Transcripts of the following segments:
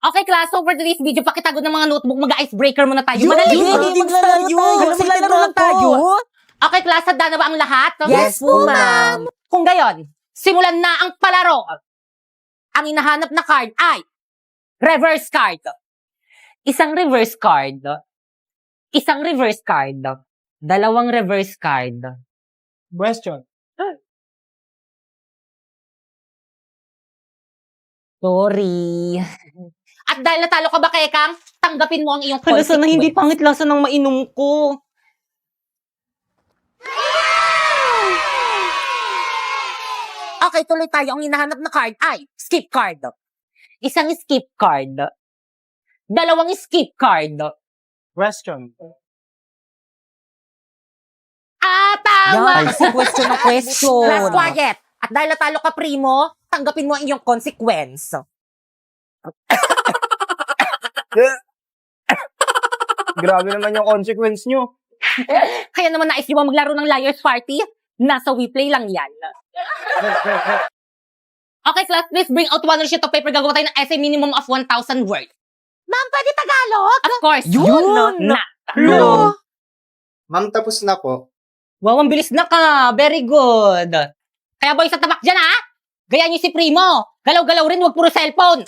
Okay, class, so for today's video, pakitago ng mga notebook, mag-icebreaker muna tayo. Yun! Madali. Maglalaro lang tayo! Okay, class, handa na ba ang lahat? Yes po, ma'am! Kung gayon, simulan na ang palaro. Ang hinahanap na card ay reverse card. Isang reverse card. Isang reverse card. Dalawang reverse card. Question. Sorry. At dahil natalo ka ba, Kekang, tanggapin mo ang iyong Hala, consequence. sana hindi pangit lasa ng mainom ko. Okay, tuloy tayo. Ang hinahanap na card ay skip card. Isang skip card. Dalawang skip card. Question. Tama! Yan, si question na question. Last quiet. At dahil natalo ka, Primo, tanggapin mo ang iyong consequence. Grabe naman yung consequence nyo. Kaya naman nais nyo ba maglaro ng Liar's Party? Nasa WePlay lang yan. Okay, class, please bring out one sheet of paper. Gagawa tayo ng essay minimum of 1,000 words. Ma'am, pwede Tagalog? Of course. Yun! Hello. Ma'am, tapos na po. Wow, ang bilis na ka. Very good. Kaya boy, sa tabak dyan, ha? Gaya niyo si Primo. Galaw-galaw rin, wag puro cellphone.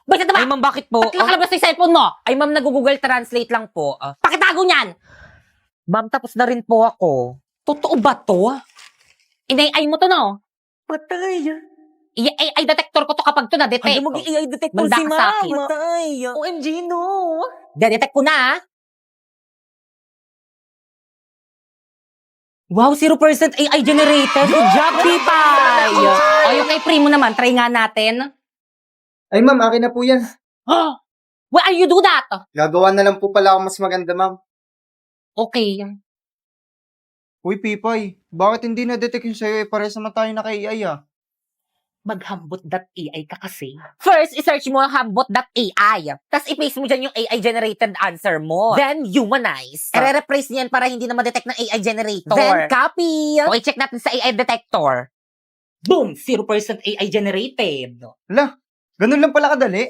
Boy, sa Ay, tabak. ma'am, bakit po? Ba't nakalabas na yung cellphone mo? Ay, ma'am, nag-Google Translate lang po. Pakitago niyan. Ma'am, tapos na rin po ako. Totoo ba to? Inay-ay mo to, no? Patay. AI detector ko to kapag to na-detect. Ano mag-AI detector Manda si ka sa ma'am? akin. Patay. OMG, no. De-detect ko na, ha? Wow, 0% AI generated. Good job, Pipay. O yung kay Primo naman, try nga natin. Ay, ma'am, akin na po yan. Why are you do that? Gagawa na lang po pala ako mas maganda, ma'am. Okay. Uy, Pipay, bakit hindi na-detect yung sa'yo? Parehas naman tayo naka-AI ah. Maghambot.ai ka kasi. First, isearch mo ang hambot.ai. Tapos i-paste mo dyan yung AI-generated answer mo. Then, humanize. I-replace niyan para hindi na ma-detect ng AI generator. Then, copy. Okay, check natin sa AI detector. Boom! 0% AI generated. Hala, ganun lang pala kadali.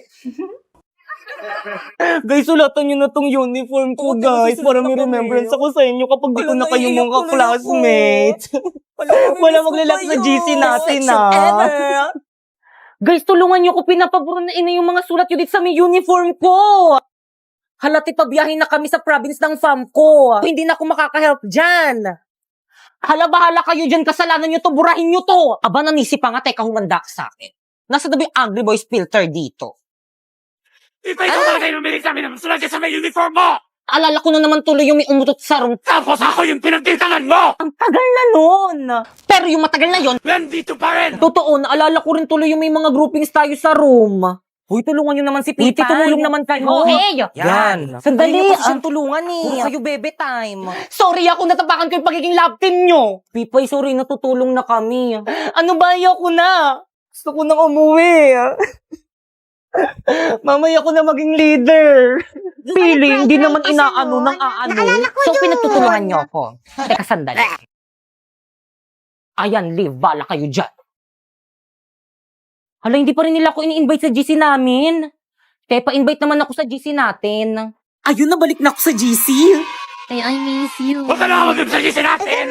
Guys, sulatan nyo na tong uniform ko, guys. Para may remembrance ako sa inyo kapag di ko na kayo mga classmates. Wala maglalap sa GC natin, ah. Guys, tulungan nyo ko. Pinapaburunain na yung mga sulat yun dito sa may uniform ko. Halati pa biyahin na kami sa province ng fam ko. Hindi na ako makaka-help dyan. Hala, bahala kayo dyan. Kasalanan nyo to. Burahin nyo to. Aba, nanisi pa nga. Teka, humanda ka sa akin. Nasa tabi Angry Boys filter dito. Ikaw talaga yung umilig sa amin ng sulat sa may uniform mo! Alala ko na naman tuloy yung may umutot sa room. Tapos ako yung pinagtitangan mo! Ang tagal na nun. Pero yung matagal na yon, Nandito pa rin! totoo, naalala ko rin tuloy yung may mga groupings tayo sa room. Hoy, tulungan nyo naman si Pipay. Tumulong naman kayo. Okay. Yan. Sandali. Hindi niyo kasi siyang tulungan eh. Puro kayo bebe time. Sorry ako, natapakan ko yung pagiging love team nyo. Pipay, sorry, natutulong na kami. Ano ba, ayoko na. Gusto ko nang umuwi. Mamaya ko na maging leader. Pili, hindi naman inaano ng aano. So, pinagtutulungan nyo ako. Teka, sandali. Ayan, Liv, bala kayo dyan. Hala, hindi pa rin nila ako ini-invite sa GC namin. Kaya pa-invite naman ako sa GC natin. Ayun, nabalik na ako sa GC. Ay, I miss you. Huwag ka na mag-ibsagisi natin!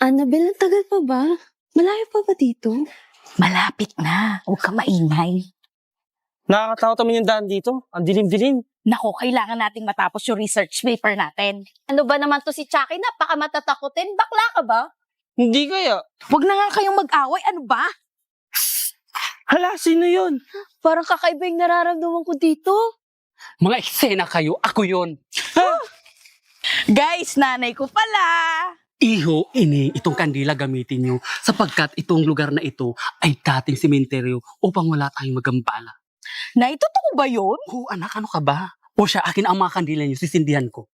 Annabelle, ang tagal pa ba? Malayo pa ba dito? Malapit na. Huwag ka maingay. Nakakatawa naman yung daan dito. Ang dilim-dilim. Nako, kailangan nating matapos yung research paper natin. Ano ba naman to si Chucky? Napaka matatakotin. Bakla ka ba? Hindi kaya. Huwag na nga kayong mag-away. Ano ba? Hala, sino yun? Parang kakaiba yung nararamdaman ko dito. Mga eksena kayo, ako yun! Guys, nanay ko pala. Iho, ini, itong kandila gamitin nyo sapagkat itong lugar na ito ay dating sementeryo upang wala tayong magambala. Nay, totoo ba yun? Oh, anak, ano ka ba? O siya, akin ang mga kandila nyo, sisindihan ko.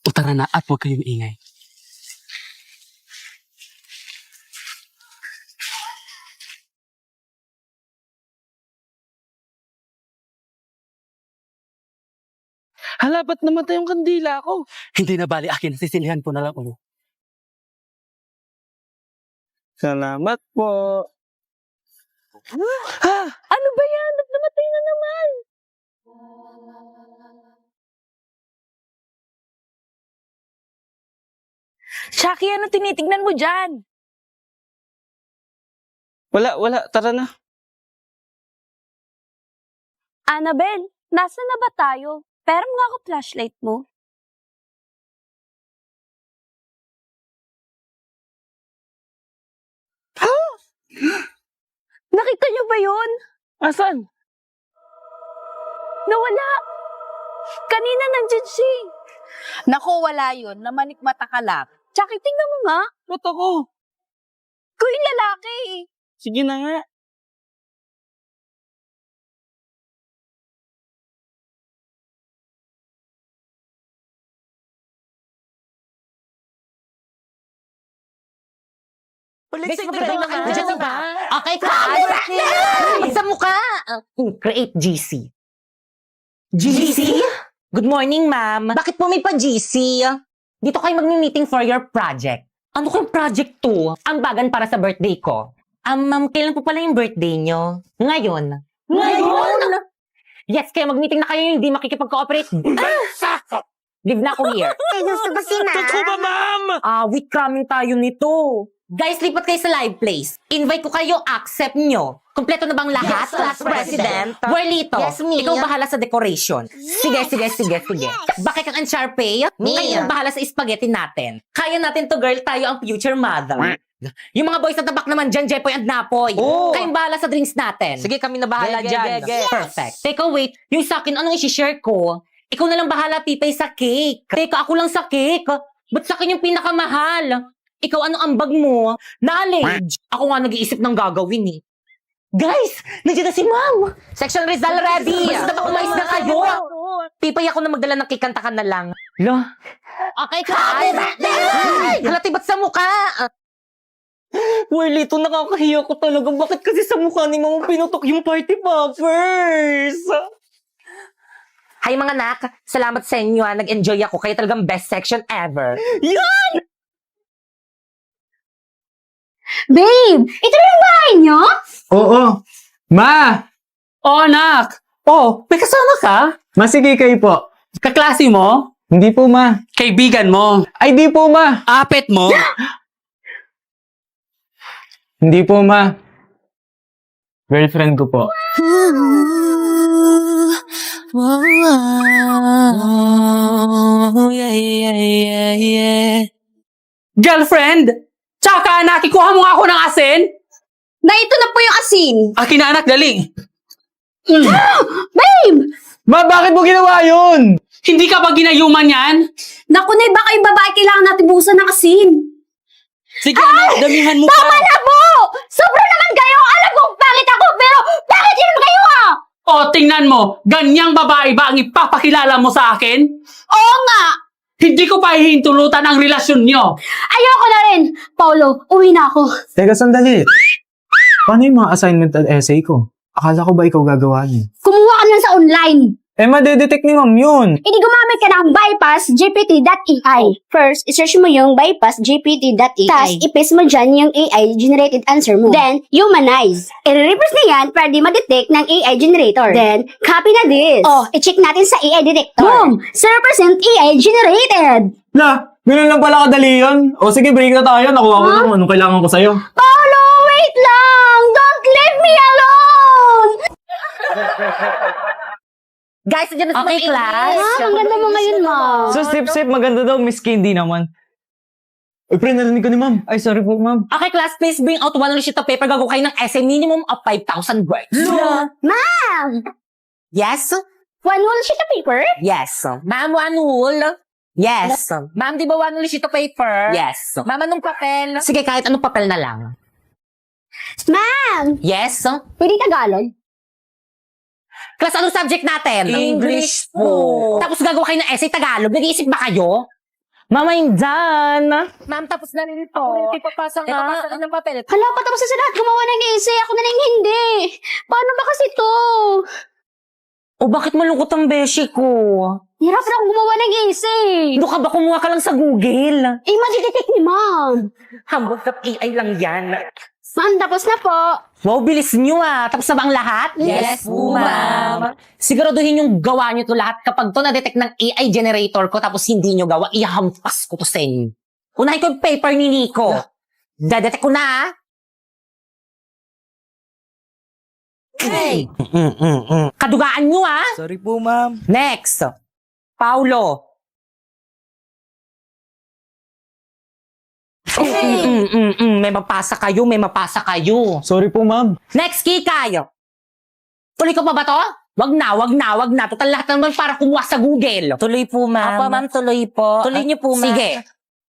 O tara na at huwag kayong ingay. Hala, ba't namatay yung kandila ko? Hindi na bali, akin. Sisilihan ko na lang ulo. Salamat po. Ano ba yan? Ba't namatay na naman? Chucky, ano tinitignan mo dyan? Wala. Tara na. Annabelle, nasa na ba tayo? Pero nga ako flashlight mo. Nakita niyo ba yun? Asan? Nawala. Kanina nandyan siya. Naku, wala yun. Namanik mata ka lang. Chucky, tingnan mo nga. Ba't ako? Ikaw yung lalaki. Sige na nga. Bes, magaling naman. Nandiyan na ba? Okay, class. Sa mukha. Create GC. GC? Good morning, ma'am. Bakit po may pa-GC? Dito kayo mag-meeting for your project. Ano kayong project to? Ambagan para sa birthday ko. Ma'am, kailan po pala yung birthday nyo? Ngayon. Ngayon? Yes, kaya mag-meeting na kayo hindi makikipag-cooperate. Live na ako here. Gusto ba Totoo ba, ma'am? With coming tayo nito. Guys, lipat kayo sa live place. Invite ko kayo, accept nyo. Kompleto na bang lahat? Yes, Class President. Buerlito, Yes, me. ikaw bahala sa decoration. Sige. Bakit kang Sharpay? Me. Kayo bahala sa spaghetti natin. Kaya natin to, girl. Tayo ang future mother. Yung mga boys at tabak naman dyan, Jepoy and Napoy. Oo. Kayong bahala sa drinks natin. Sige, kami na bahala dyan. Perfect. Teka, wait. Yung sa akin, anong isi-share ko? Ikaw na lang bahala, Pipay, sa cake. Teka, ako lang sa cake. Ba't sa akin yung pinakamahal? Ikaw, anong ambag mo? Knowledge. Ako nga nag-iisip ng gagawin eh. Guys, nandiyan na si Ma'am. Section Rizal ready. Basta ba umayos na kayo? Pipay, ako na magdala ng cake, kanta ka na lang. Lo. Okay, class. Halati ba't sa mukha? Buerlito, nakakahiya ko talaga. Bakit kasi sa mukha ni Mama pinutok yung party poppers? Hi mga anak, salamat sa inyo ha. Nag-enjoy ako. Kayo talagang best section ever. Yan! Babe, ito na yung bahay niyo? Oo. Ma! Oh, anak! Oh, may kasama ka? Sige kayo po. Kaklase mo? Hindi po, ma. Kaibigan mo? Ay, di po, ma. Apet mo? Hindi po, ma. Girlfriend ko po. Girlfriend? Tsaka anak, ikuha mo nga ako ng asin? Na ito na po yung asin. Akin na anak, dali. Babe! Ma, bakit mo ginawa yun? Hindi ka ba ginayuman yan? Naku na, baka yung babae kailangan natin buhusan ng asin. Sige anak, damihan mo Tama pa. na po! Sobra naman kayo! Alam ko bakit ako, pero bakit yun kayo ah? O, tingnan mo, ganyang babae ba ang ipapakilala mo sa akin? Oo nga! Hindi ko pa hihintulutan ang relasyon nyo. Ayoko na rin! Paulo, uwi na ako. Teka, sandali. Paano yung mga assignment at essay ko? Akala ko ba ikaw gagawa niyo? Kumuha ka lang sa online. Madedetect ni ma'am yun. Hindi gumamit ka ng bypassgpt.ai. First, isearch mo yung bypassgpt.ai. Tapos, i-paste mo dyan yung AI-generated answer mo. Then, humanize. I-reverse na yan para di ma-detect ng AI generator. Then, copy na this. Oh, i-check natin sa AI detector. Boom! 0% AI generated. La, ganun lang pala kadali yun. O sige, break na tayo. Nakuha ko na kung anong kailangan ko sa'yo. Paulo, wait lang! Don't leave me alone! Guys, nandiyan na sa Okay, mga class. Ang ganda mo ngayon, ma. So, sip, maganda daw. Miss Candy naman. Uy, pre, narinig ko ni ma'am. Ay, sorry po, ma'am. Okay, class, please bring out one sheet of paper. Gagawa kayo ng essay minimum of 5,000 words. Ma'am! Yes? One whole sheet of paper? Yes. Ma'am, one whole? Yes. Ma'am, di ba one whole sheet of paper? Yes. Ma'am, anong papel? Sige, kahit anong papel na lang. Ma'am! Yes. Pwede Tagalog? Class, anong subject natin? English po. Tapos gagawa kayo ng essay Tagalog. Nag-iisip ba kayo? Mama, yung dyan. Ma'am, tapos na rin ito. Ipapasa nga. Ipapasa ng papel. Hala, patapos na sa lahat gumawa ng essay. Ako na lang hindi. Paano ba kasi to? O bakit malungkot ang beshi ko? Hirap lang gumawa ng essay. Ano ka ba? Kumuha ka lang sa Google. Eh, madidetect ni ma'am. Hambog.ai lang yan. Ma'am, tapos na po. Wow, bilis nyo ah. Tapos na ba ang lahat? Yes po, ma'am. Siguraduhin yung gawa nyo to lahat. Kapag to na-detect ng AI generator ko tapos hindi nyo gawa, ihampas ko to sa inyo. Unahin ko yung paper ni Nico. Dadetect ko na ah. Hey! Kadugaan nyo ah. Sorry po, ma'am. Next. Paulo. May mapasa kayo, may mapasa kayo. Sorry po, ma'am. Next, Kikay. Tuloy ko pa ba to? Wag na. Total lahat naman para kumuha sa Google. Tuloy po, ma'am. Apo, ma'am, tuloy po. Tuloy niyo po, ma'am. Sige.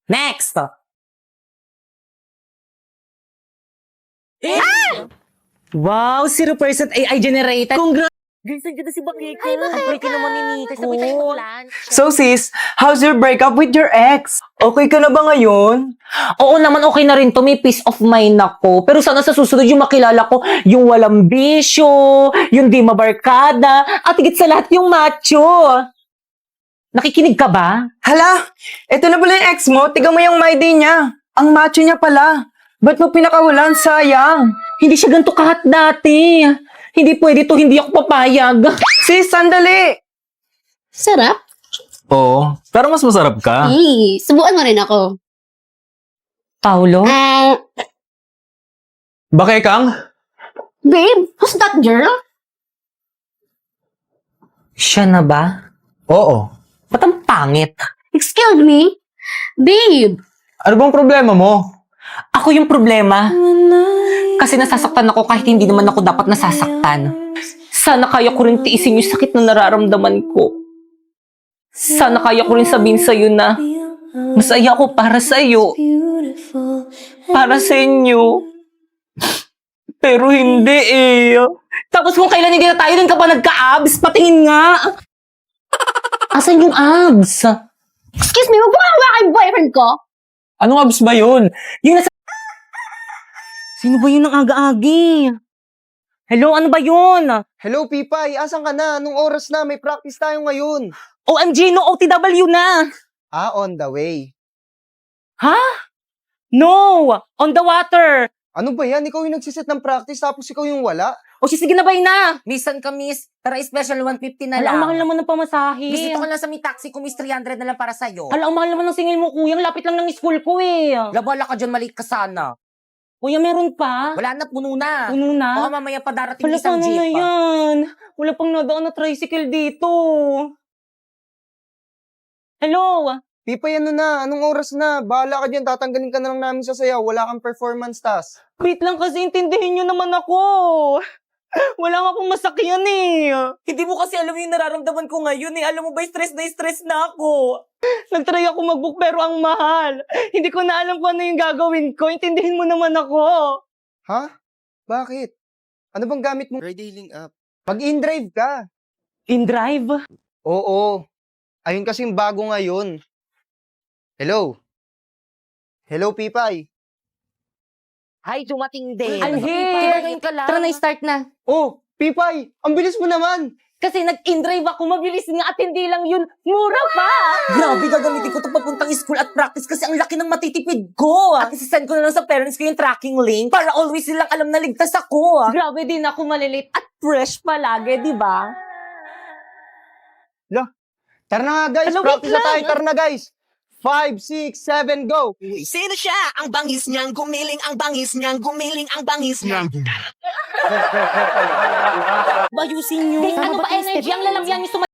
Next. Wow, 0% AI generated. Congrats! Guys, nandiyan na si Bakiko. Ay, Bakiko naman ni Nika. Sabay tayo mag-lunch. So sis, how's your breakup with your ex? Okay ka na ba ngayon? Oo naman, okay na rin to. May peace of mind ako. Pero sana sa susunod yung makilala ko, yung walang bisyo, yung di mabarkada, at higit sa lahat yung macho. Nakikinig ka ba? Hala, eto na pala yung ex mo. Tiga mo yung ID niya. Ang macho niya pala. Ba't mo pinakawalan? Sayang. Hindi siya ganito kahat dati. Hindi pwede to, hindi ako papayag. Sis, sandali. Sarap? Oo, pero mas masarap ka. Eh, subukan mo rin ako. Paulo? Bakit Kang? Babe, who's that girl? Siya na ba? Oo. Ba't ang pangit? Excuse me? Babe, Ano bang problema mo? Ako yung problema. Kasi nasasaktan ako kahit hindi naman ako dapat nasasaktan. Sana kaya ko rin tiisin yung sakit na nararamdaman ko. Sana kaya ko rin sabihin sa'yo na masaya ako para sa'yo. Para sa inyo. Pero hindi eh. Tapos kung kailan hindi na tayo, din ka pa nagka-abs, patingin nga. Asan yung abs? excuse me, magbuka kay boyfriend ko? Anong abs ba yun? Yung nasa... Sino ba yun ng aga-agi? Hello, ano ba yun? Hello, Pipay. Asan ka na? Anong oras na? May practice tayo ngayon. OMG, no OTW na! Ah, on the way. Ha? No! On the water! Ano ba yan? Ikaw yung nagsiset ng practice tapos ikaw yung wala? O sige na ba na? Missan ka, miss. Tara, special 150 na lang. Ang mahal naman ng pamasahe. Miss, dito ka lang sa may taxi ko, miss 300 na lang para sa'yo. Hala, ang mahal naman ng singil mo, kuya. Ang lapit lang ng school ko eh. Labala ka dyan, maliit ka sana. Kuya, meron pa? Wala na, puno na. Puno na? Baka mamaya pa darating Hala, isang paano jeep. na yan? Wala pang nadaan na tricycle dito. Hello? Pipay, ano na? Anong oras na? Bahala ka dyan. Tatanggalin ka na lang namin sa sayaw. Wala kang performance task. Wait lang kasi intindihin nyo naman ako. Wala nga akong masakyan eh. Hindi mo kasi alam yung nararamdaman ko ngayon eh. Alam mo ba, stress na ako. Nagtry ako mag-book pero ang mahal. Hindi ko na alam kung ano yung gagawin ko. Intindihin mo naman ako. Ha? Bakit? Ano bang gamit mo? Ride-hailing app. Mag-in-drive ka. In-drive? Oo. Ayun kasing bago ngayon. Hello? Hello, Pipay? Ay, dumating din. Alhin! Tara na, start na. Oh, Pipay! Ang bilis mo naman! Kasi nag-in-drive ako, mabilis nga at hindi lang yun, mura pa! Grabe, gagamitin ko ito papuntang school at practice kasi ang laki ng matitipid ko. At isasend ko na lang sa parents ko yung tracking link para always silang alam na ligtas ako. Grabe din ako malilate at fresh palagi, di ba? Tara na nga, guys! Hello, Practice wait na tayo! lang. Tara na, guys! 5, 6, 7, go! Sino siya? Ang bangis niyang gumiling, ang bangis niyang gumiling, ang bangis niyang Bayusin nyo. Guys, ano ba energy? Ang lalamyan nyo